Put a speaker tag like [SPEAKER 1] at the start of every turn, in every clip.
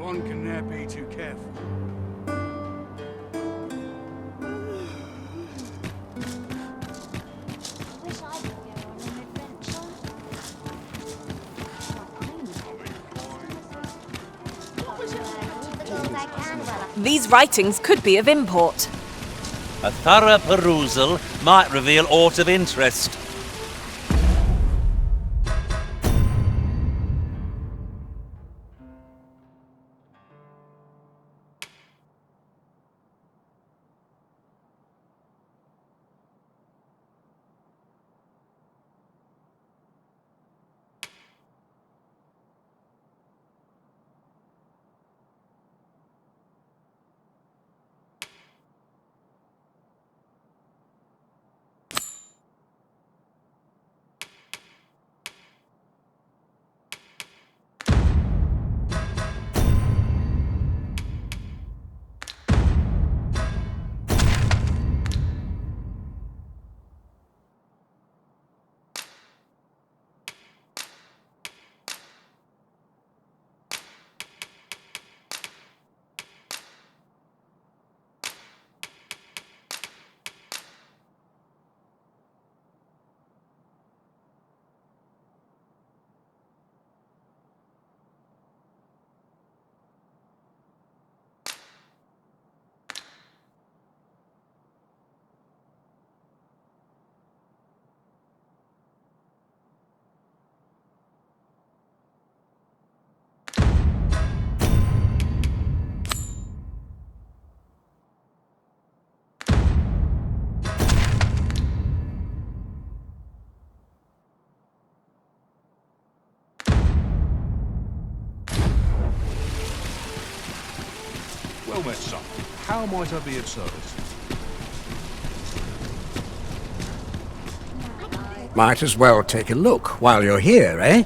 [SPEAKER 1] One can never be too careful.
[SPEAKER 2] Wish I could go on an adventure.
[SPEAKER 3] These writings could be of import.
[SPEAKER 4] A thorough perusal might reveal aught of interest.
[SPEAKER 1] Well met, son. How might I be of service?
[SPEAKER 5] Might as well take a look while you're here, eh?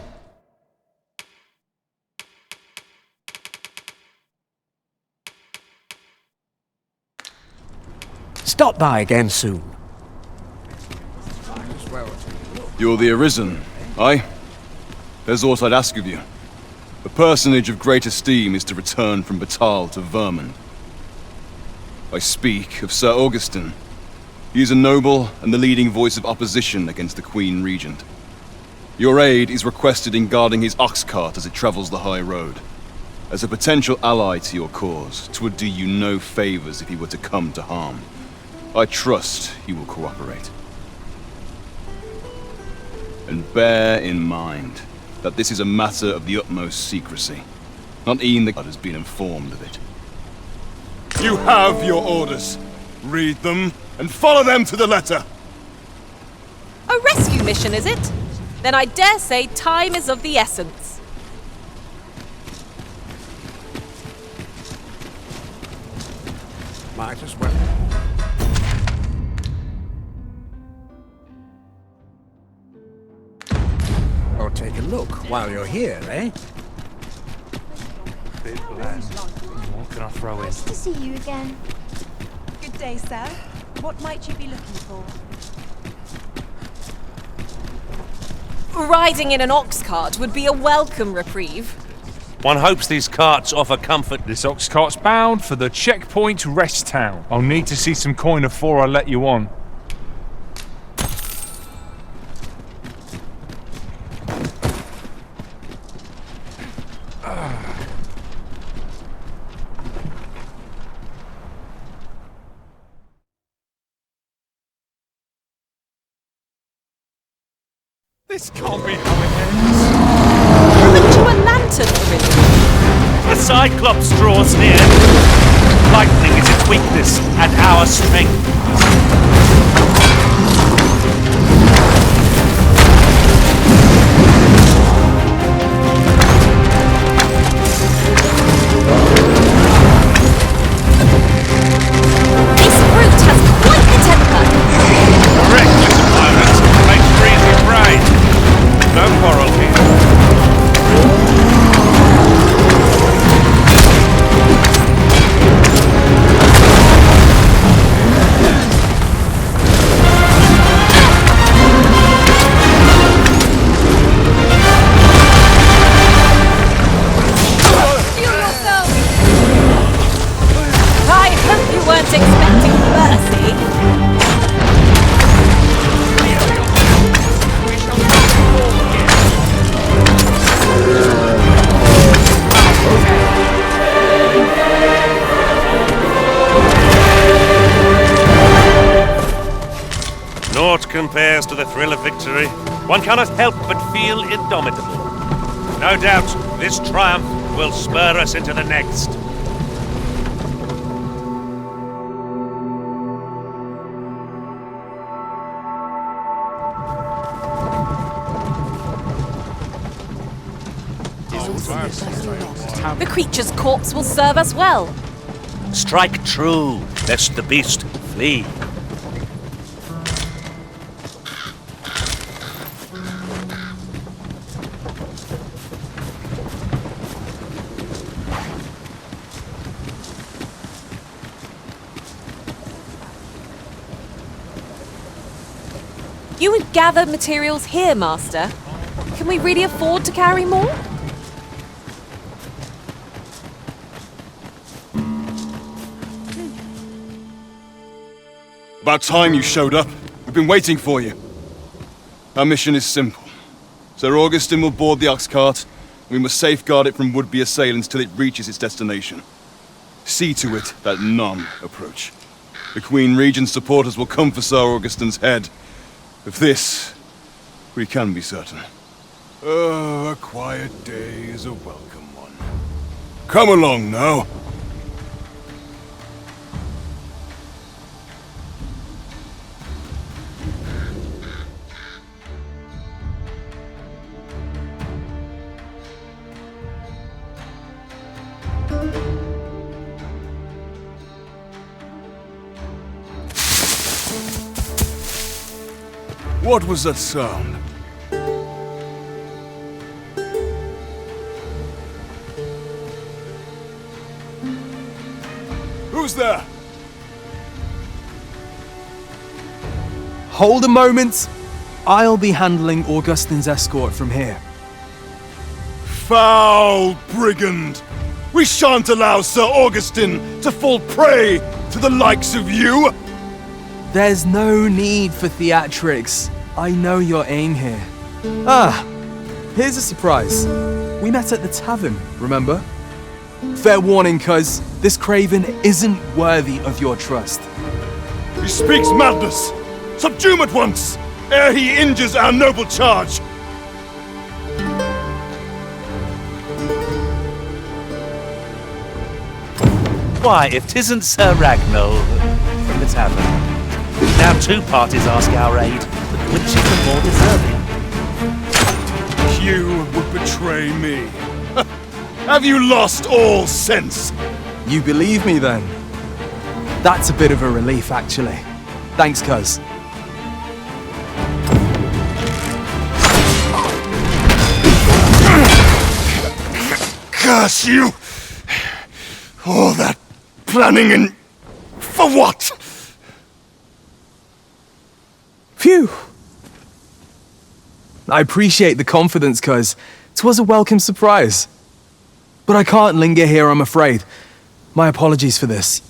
[SPEAKER 5] Stop by again soon. Might as well take a look.
[SPEAKER 6] You're the Arisen, aye? There's aught I'd ask of you. A personage of great esteem is to return from Batal to Vermund. I speak of Sir Augustin. He is a noble and the leading voice of opposition against the Queen Regent. Your aid is requested in guarding his ox cart as it travels the high road. As a potential ally to your cause, 'twould do you no favors if he were to come to harm. I trust he will cooperate. And bear in mind that this is a matter of the utmost secrecy. Not even the god has been informed of it. You have your orders. Read them and follow them to the letter.
[SPEAKER 3] A rescue mission, is it? Then I dare say time is of the essence.
[SPEAKER 5] Might as well. Or take a look while you're here, eh?
[SPEAKER 1] Bit bland.
[SPEAKER 4] What can I throw in?
[SPEAKER 2] Nice to see you again.
[SPEAKER 7] Good day, sir. What might you be looking for?
[SPEAKER 3] Riding in an ox cart would be a welcome reprieve.
[SPEAKER 4] One hopes these carts offer comfort.
[SPEAKER 8] This ox cart's bound for the checkpoint rest town. I'll need to see some coin before I let you on.
[SPEAKER 1] This can't be how it ends.
[SPEAKER 3] Haven't you a lantern, Arisen?
[SPEAKER 4] The Cyclops draws near. Lightning is its weakness and our strength.
[SPEAKER 3] This brute has quite the temper.
[SPEAKER 4] Reckless violence makes freezing rain. No quarrel here. compares to the thrill of victory. One cannot help but feel indomitable. No doubt, this triumph will spur us into the next.
[SPEAKER 3] The creature's corpse will serve us well.
[SPEAKER 4] Strike true, lest the beast flee.
[SPEAKER 3] You would gather materials here, Master. Can we really afford to carry more?
[SPEAKER 6] About time you showed up. We've been waiting for you. Our mission is simple. Sir Augustin will board the ox cart, and we must safeguard it from would-be assailants till it reaches its destination. See to it that none approach. The Queen Regent's supporters will come for Sir Augustin's head. Of this, we can be certain. Oh, a quiet day is a welcome one. Come along now. What was that sound? Who's there?
[SPEAKER 9] Hold a moment. I'll be handling Augustin's escort from here.
[SPEAKER 6] Foul brigand! We shan't allow Sir Augustin to fall prey to the likes of you!
[SPEAKER 9] There's no need for theatrics. I know your aim here. Ah, here's a surprise. We met at the tavern, remember? Fair warning, cuz this craven isn't worthy of your trust.
[SPEAKER 6] He speaks madness! Subdue him at once, ere he injures our noble charge!
[SPEAKER 4] Why, if 'tisn't Sir Ragnall from the tavern. Now two parties ask our aid, but which is the more deserving?
[SPEAKER 6] You would betray me. Have you lost all sense?
[SPEAKER 9] You believe me then? That's a bit of a relief, actually. Thanks, cuz.
[SPEAKER 6] Curse you! All that planning and... for what?
[SPEAKER 9] Phew! I appreciate the confidence, cuz 'twas a welcome surprise. But I can't linger here, I'm afraid. My apologies for this.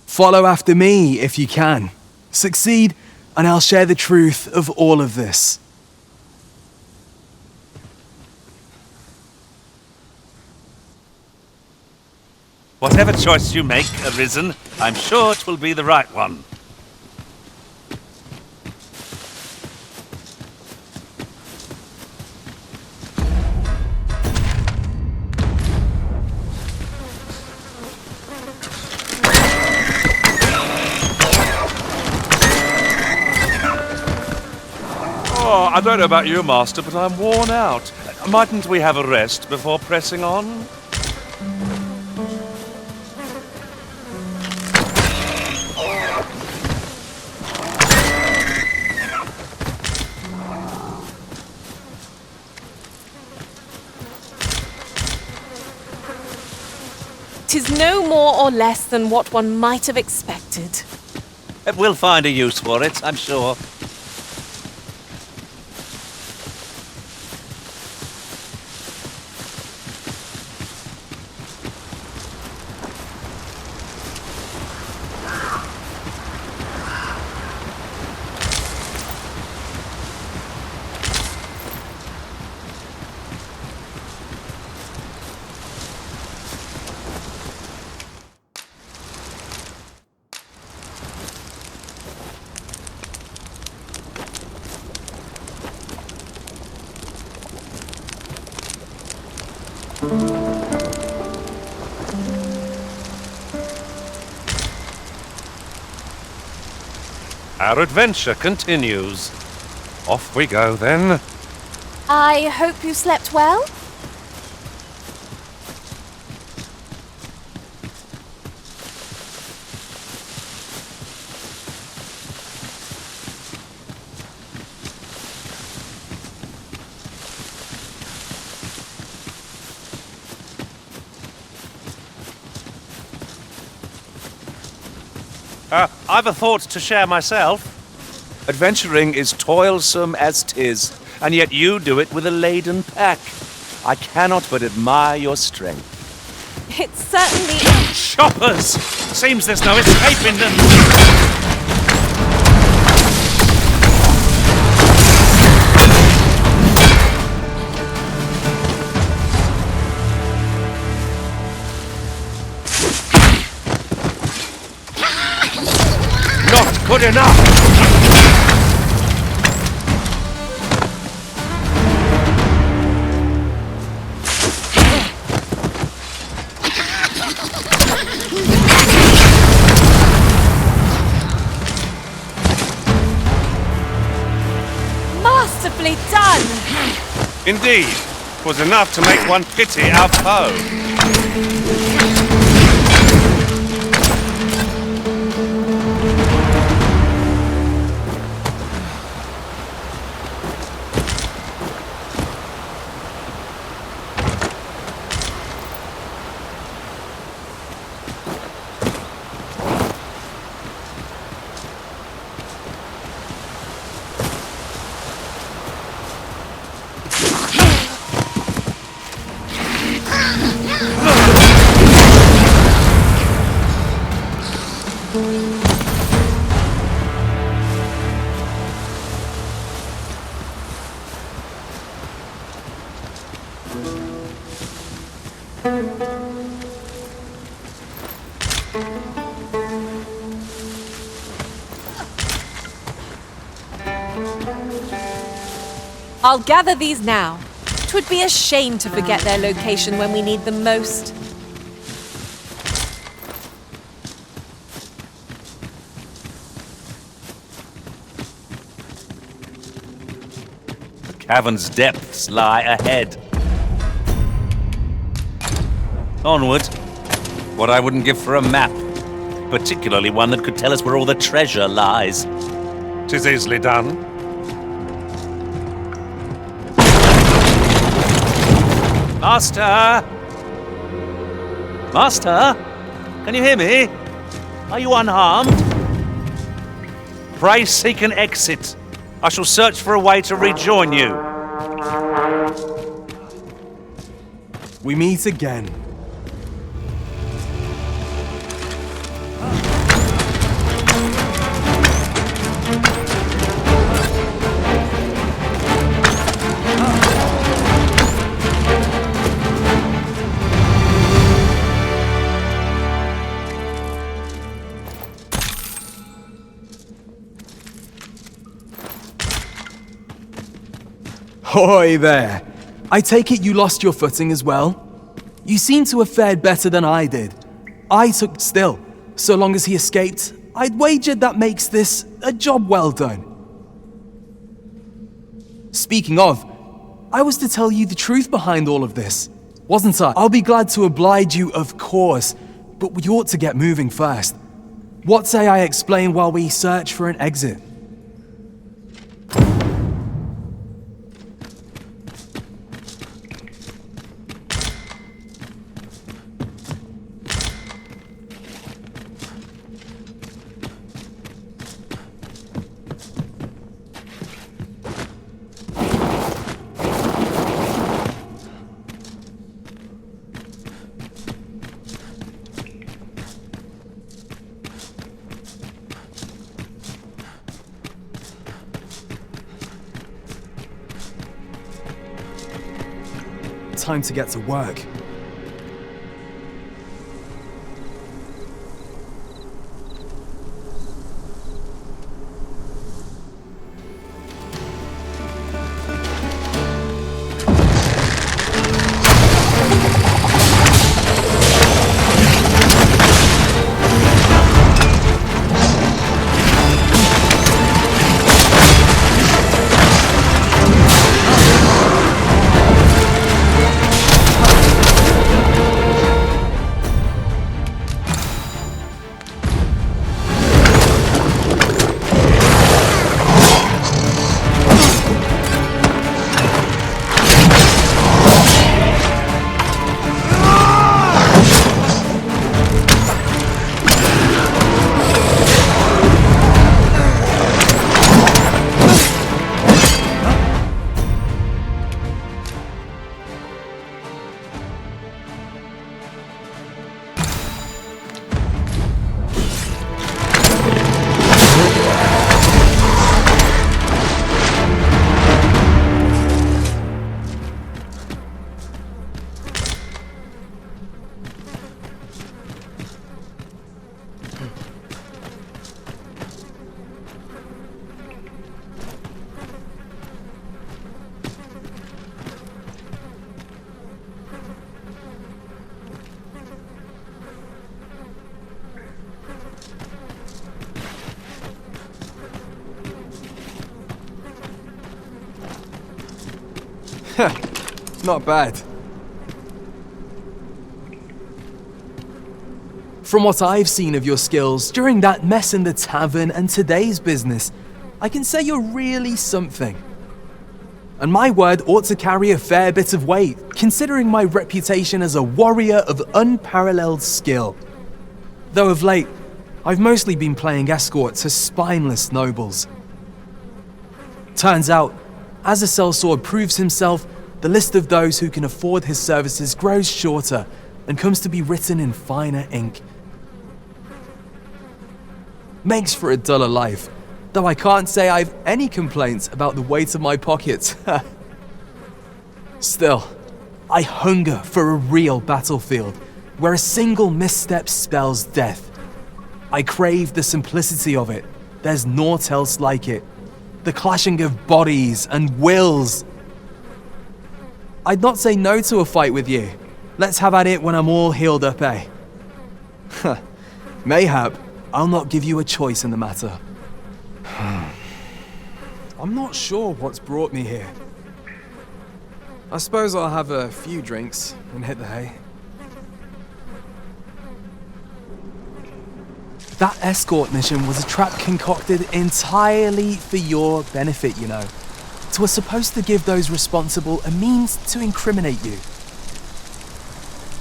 [SPEAKER 9] Follow after me if you can. Succeed, and I'll share the truth of all of this.
[SPEAKER 4] Whatever choice you make, Arisen, I'm sure it will be the right one. Oh, I don't know about you, Master, but I'm worn out. Mightn't we have a rest before pressing on?
[SPEAKER 3] Tis no more or less than what one might have expected.
[SPEAKER 4] We'll find a use for it, I'm sure. our adventure continues. Off we go then.
[SPEAKER 3] I hope you slept well?
[SPEAKER 4] I've a thought to share myself. Adventuring is toilsome as 'tis, and yet you do it with a laden pack. I cannot but admire your strength.
[SPEAKER 3] It's certainly...
[SPEAKER 4] Shoppers! Seems there's no escaping them. Not good enough!
[SPEAKER 3] Masterfully done!
[SPEAKER 4] Indeed, 'twas enough to make one pity our foe.
[SPEAKER 3] I'll gather these now. 'Twould be a shame to forget their location when we need them most.
[SPEAKER 4] The cavern's depths lie ahead. Onward. What I wouldn't give for a map. Particularly one that could tell us where all the treasure lies. 'Tis easily done. Master! Master? Can you hear me? Are you unharmed? Pray seek an exit. I shall search for a way to rejoin you.
[SPEAKER 9] We meet again. Hoy there! I take it you lost your footing as well? You seem to have fared better than I did. I took still. So long as he escaped, I'd wagered that makes this a job well done. Speaking of, I was to tell you the truth behind all of this, wasn't I? I'll be glad to oblige you, of course, but we ought to get moving first. What say I explain while we search for an exit? Time to get to work. Not bad. From what I've seen of your skills during that mess in the tavern and today's business, I can say you're really something. And my word ought to carry a fair bit of weight, considering my reputation as a warrior of unparalleled skill. Though of late, I've mostly been playing escort to spineless nobles. Turns out, as a sellsword proves himself, the list of those who can afford his services grows shorter and comes to be written in finer ink. Makes for a duller life, though I can't say I've any complaints about the weight of my pockets. Still, I hunger for a real battlefield, where a single misstep spells death. I crave the simplicity of it. There's naught else like it. The clashing of bodies and wills. I'd not say no to a fight with you. Let's have at it when I'm all healed up, eh? Mayhap, I'll not give you a choice in the matter. I'm not sure what's brought me here. I suppose I'll have a few drinks and hit the hay. That escort mission was a trap concocted entirely for your benefit, you know. It was supposed to give those responsible a means to incriminate you.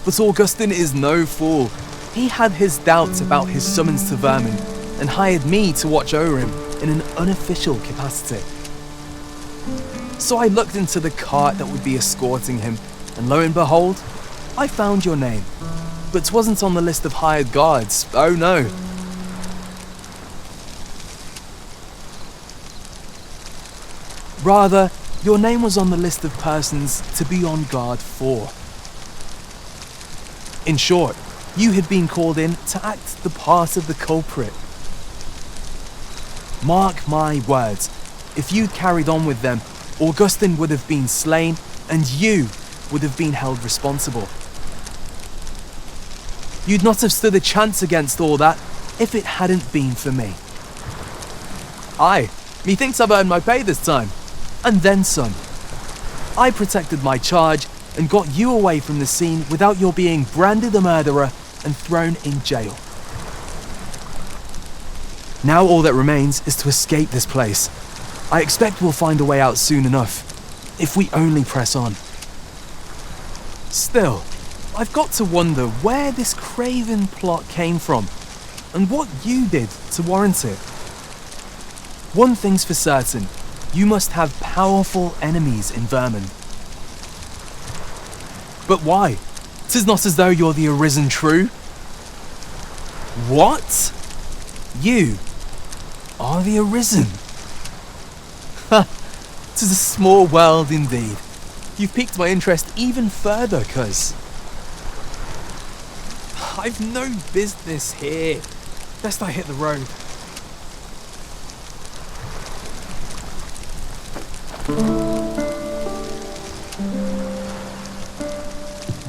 [SPEAKER 9] But Augustin is no fool. He had his doubts about his summons to Vermin and hired me to watch over him in an unofficial capacity. So I looked into the cart that would be escorting him, and lo and behold, I found your name. But 'twasn't on the list of hired guards, oh no. Rather, your name was on the list of persons to be on guard for. In short, you had been called in to act the part of the culprit. Mark my words, if you'd carried on with them, Augustin would have been slain and you would have been held responsible. You'd not have stood a chance against all that if it hadn't been for me. Aye, methinks I've earned my pay this time. And then some. I protected my charge and got you away from the scene without your being branded a murderer and thrown in jail. Now all that remains is to escape this place. I expect we'll find a way out soon enough, if we only press on. Still, I've got to wonder where this craven plot came from, and what you did to warrant it. One thing's for certain, you must have powerful enemies in Vermin. But why? 'Tis not as though you're the arisen true. What? You are the arisen? Ha! 'Tis a small world indeed. You've piqued my interest even further, cuz I've no business here. Best I hit the road.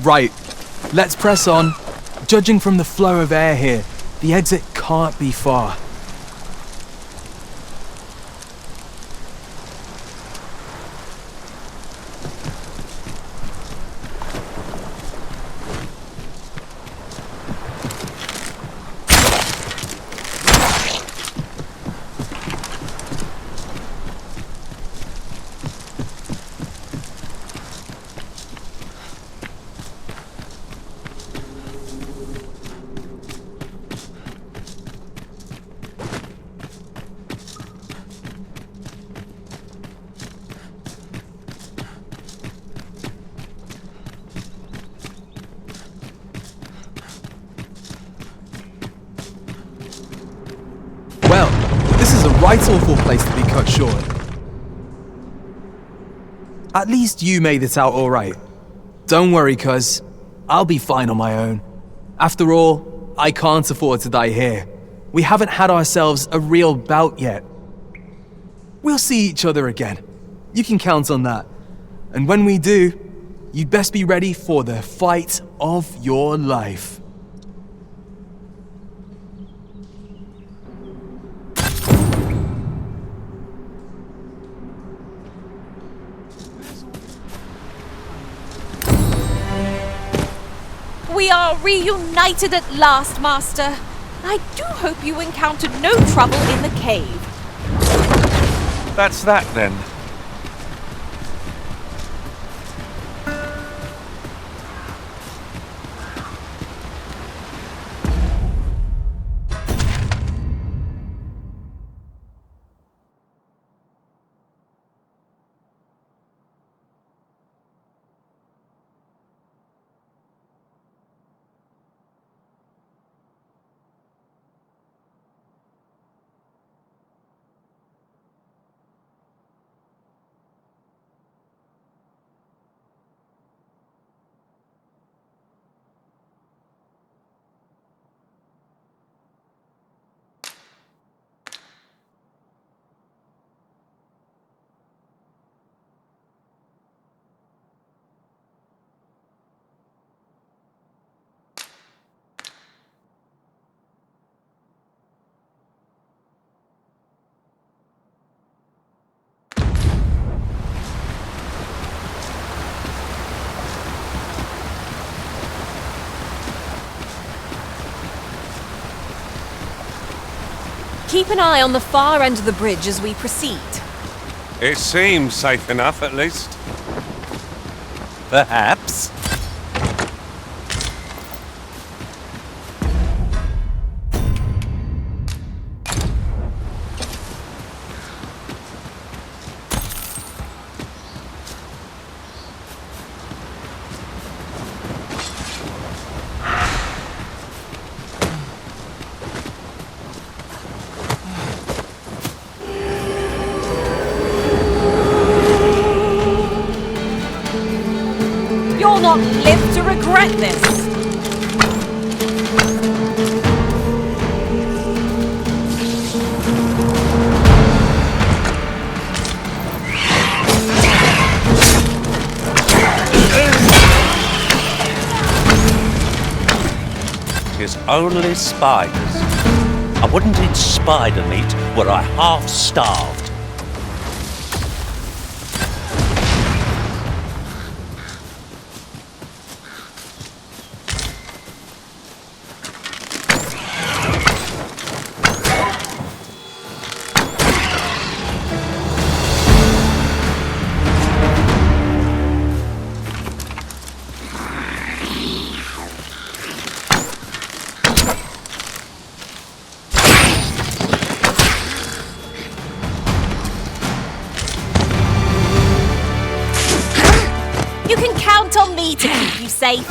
[SPEAKER 9] Right, let's press on. Judging from the flow of air here, the exit can't be far. Well, this is a right awful place to be cut short. At least you made it out alright. Don't worry, cuz. I'll be fine on my own. After all, I can't afford to die here. We haven't had ourselves a real bout yet. We'll see each other again. You can count on that. And when we do, you'd best be ready for the fight of your life.
[SPEAKER 3] We are reunited at last, Master. I do hope you encountered no trouble in the cave.
[SPEAKER 4] That's that then.
[SPEAKER 3] Keep an eye on the far end of the bridge as we proceed.
[SPEAKER 4] It seems safe enough, at least. Perhaps.
[SPEAKER 3] You'll not live to regret this!
[SPEAKER 4] Tis only spiders. I wouldn't eat spider meat were I half starved.
[SPEAKER 3] You can count on me to keep you safe.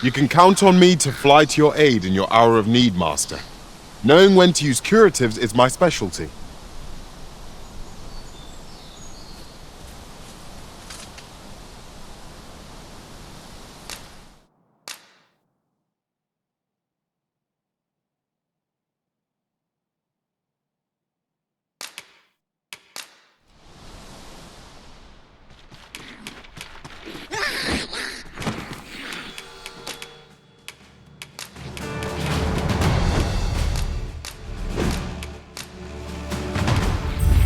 [SPEAKER 10] You can count on me to fly to your aid in your hour of need, Master. Knowing when to use curatives is my specialty.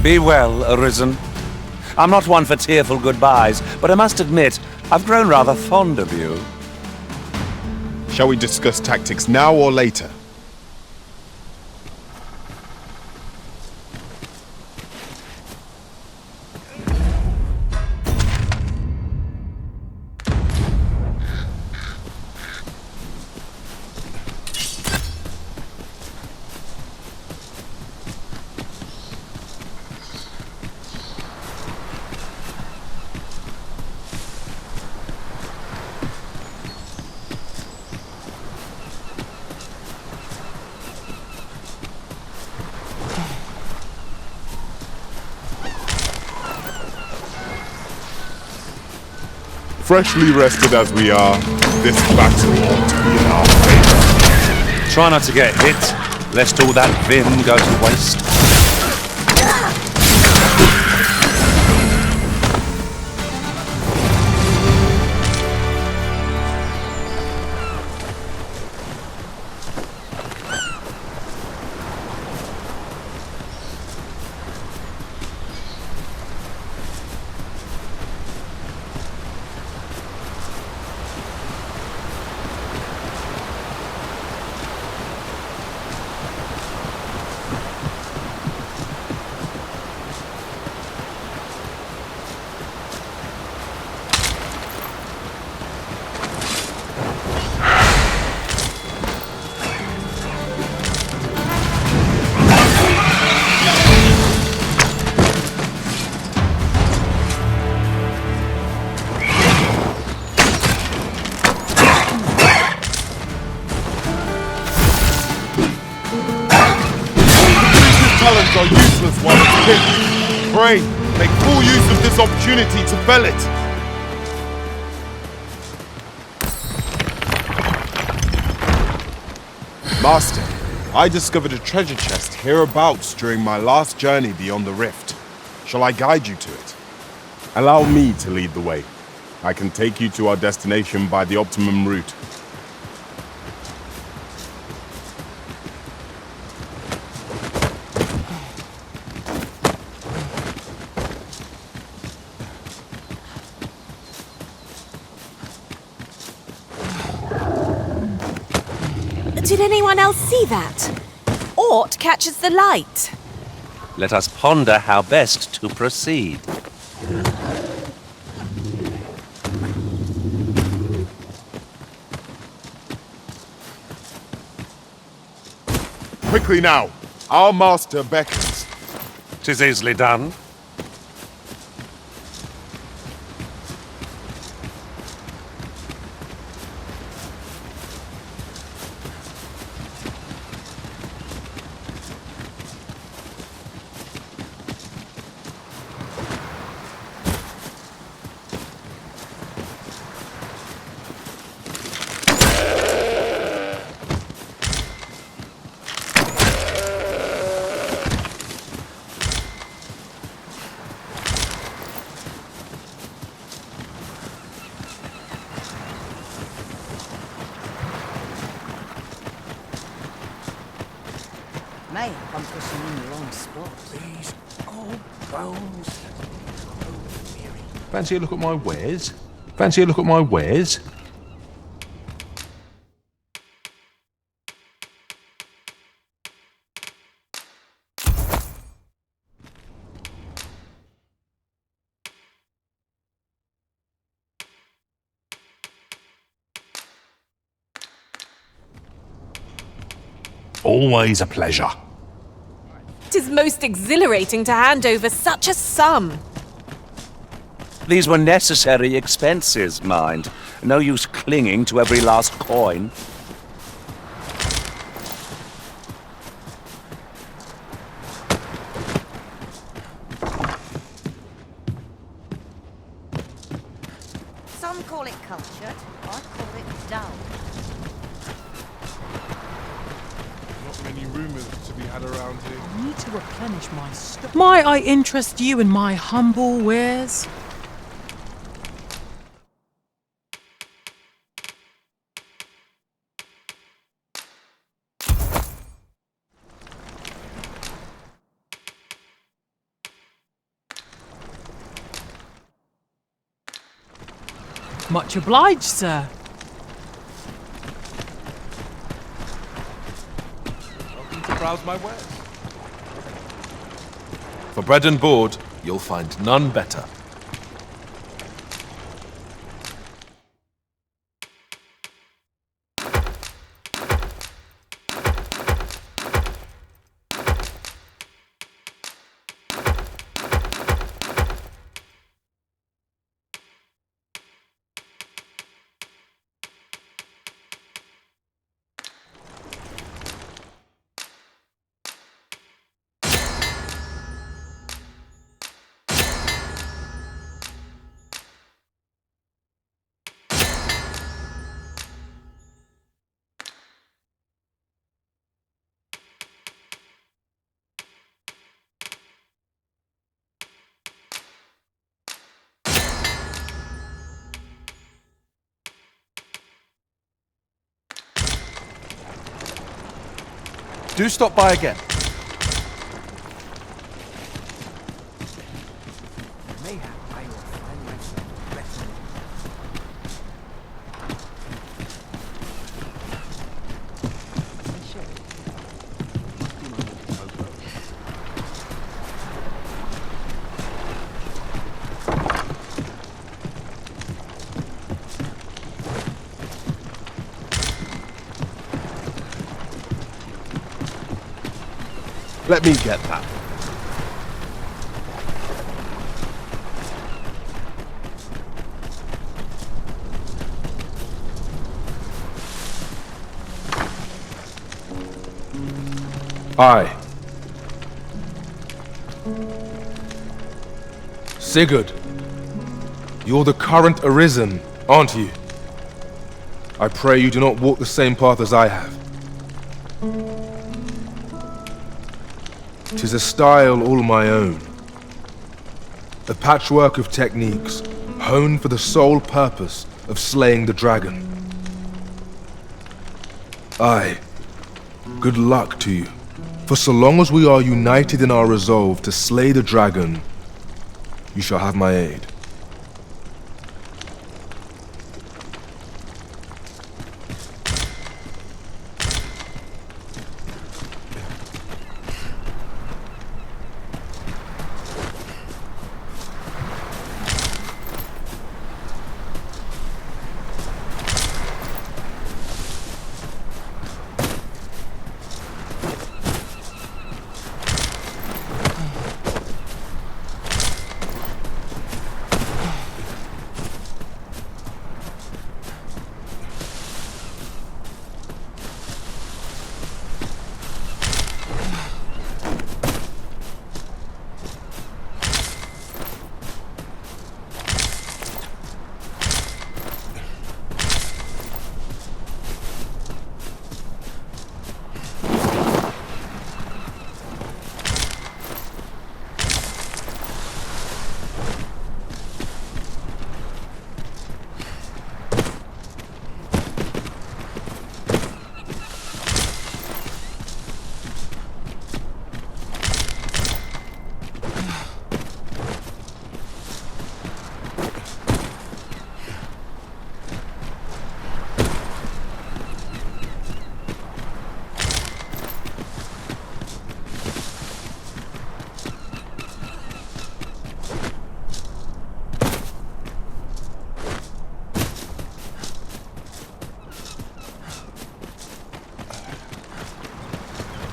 [SPEAKER 4] Be well, Arisen. I'm not one for tearful goodbyes, but I must admit, I've grown rather fond of you.
[SPEAKER 10] Shall we discuss tactics now or later? Freshly rested as we are, this battle ought to be in our favor.
[SPEAKER 4] Try not to get hit, lest all that vim go to waste.
[SPEAKER 10] Talons are useless while it's hidden. Pray, make full use of this opportunity to fell it. Master, I discovered a treasure chest hereabouts during my last journey beyond the rift. Shall I guide you to it? Allow me to lead the way. I can take you to our destination by the optimum route.
[SPEAKER 3] Did anyone else see that? Ort catches the light.
[SPEAKER 4] Let us ponder how best to proceed.
[SPEAKER 10] Quickly now! Our master beckons.
[SPEAKER 4] 'Tis easily done.
[SPEAKER 11] Mate, I'm pushing in the wrong spot.
[SPEAKER 1] These old bones. Fancy a look at my wares? Fancy a look at my wares? Always a pleasure.
[SPEAKER 3] 'Tis most exhilarating to hand over such a sum.
[SPEAKER 4] These were necessary expenses, mind. No use clinging to every last coin.
[SPEAKER 11] Some call it cultured, I call it dull.
[SPEAKER 10] Not many rumors to be had around here.
[SPEAKER 7] I need to replenish my stock. Might I interest you in my humble wares? Much obliged, sir.
[SPEAKER 1] Welcome to browse my wares. For bread and board, you'll find none better.
[SPEAKER 12] Do stop by again.
[SPEAKER 10] Let me get that.
[SPEAKER 13] Aye. Sigurd, you're the current Arisen, aren't you? I pray you do not walk the same path as I have. 'Tis a style all my own. A patchwork of techniques, honed for the sole purpose of slaying the dragon. Aye, good luck to you. For so long as we are united in our resolve to slay the dragon, you shall have my aid.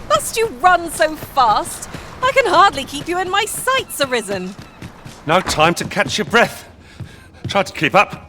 [SPEAKER 3] Must you run so fast? I can hardly keep you in my sights, Arisen.
[SPEAKER 4] No time to catch your breath. Try to keep up.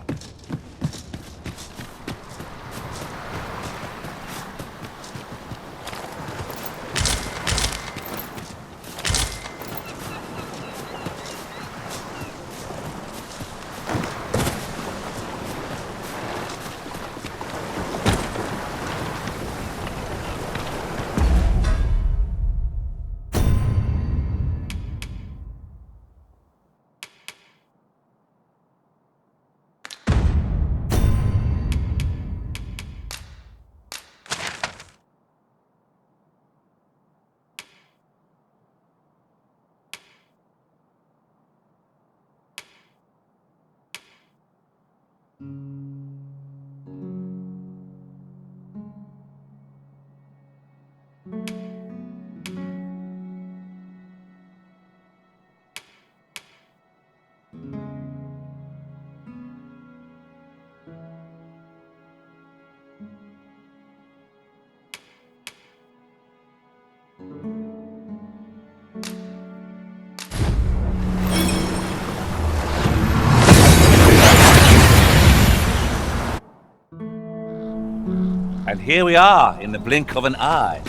[SPEAKER 4] And here we are, in the blink of an eye.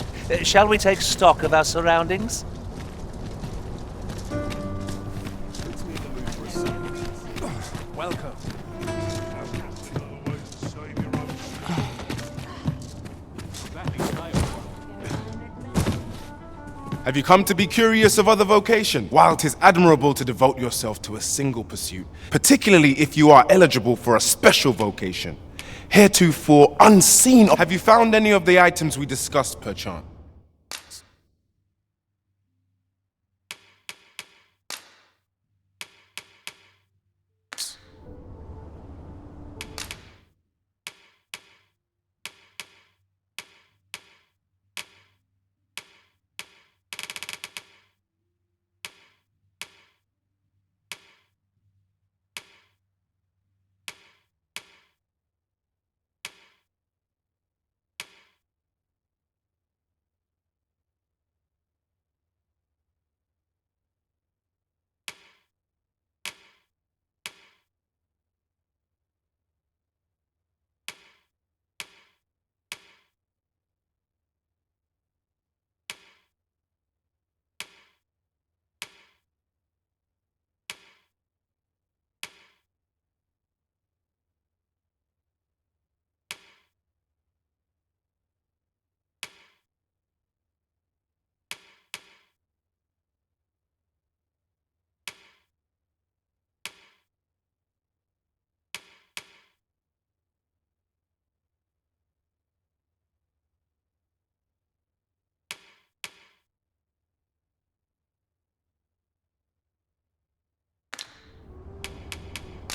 [SPEAKER 4] Shall we take stock of our surroundings?
[SPEAKER 8] Welcome.
[SPEAKER 10] Have you come to be curious of other vocation? While 'tis admirable to devote yourself to a single pursuit, particularly if you are eligible for a special vocation, heretofore unseen, have you found any of the items we discussed, perchance?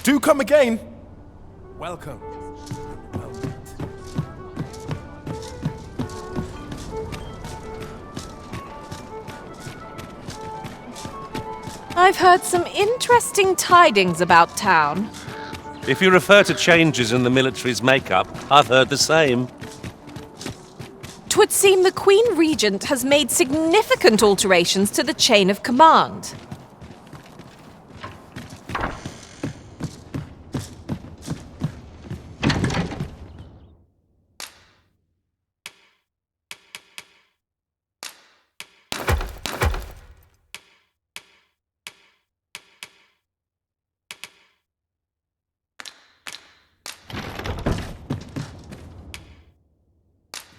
[SPEAKER 10] Do come again.
[SPEAKER 9] Welcome.
[SPEAKER 3] I've heard some interesting tidings about town.
[SPEAKER 4] If you refer to changes in the military's makeup, I've heard the same.
[SPEAKER 3] 'Twould seem the Queen Regent has made significant alterations to the chain of command.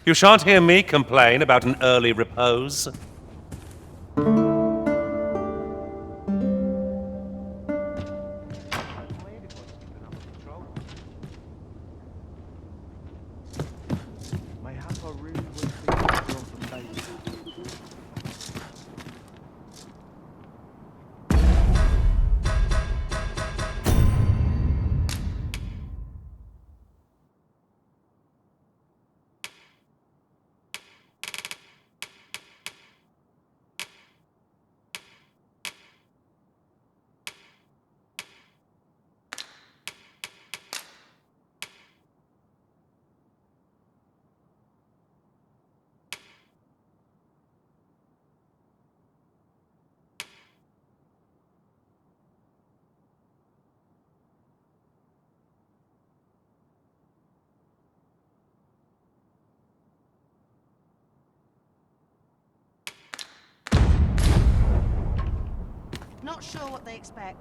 [SPEAKER 4] You shan't hear me complain about an early repose.
[SPEAKER 11] Not sure what they expect.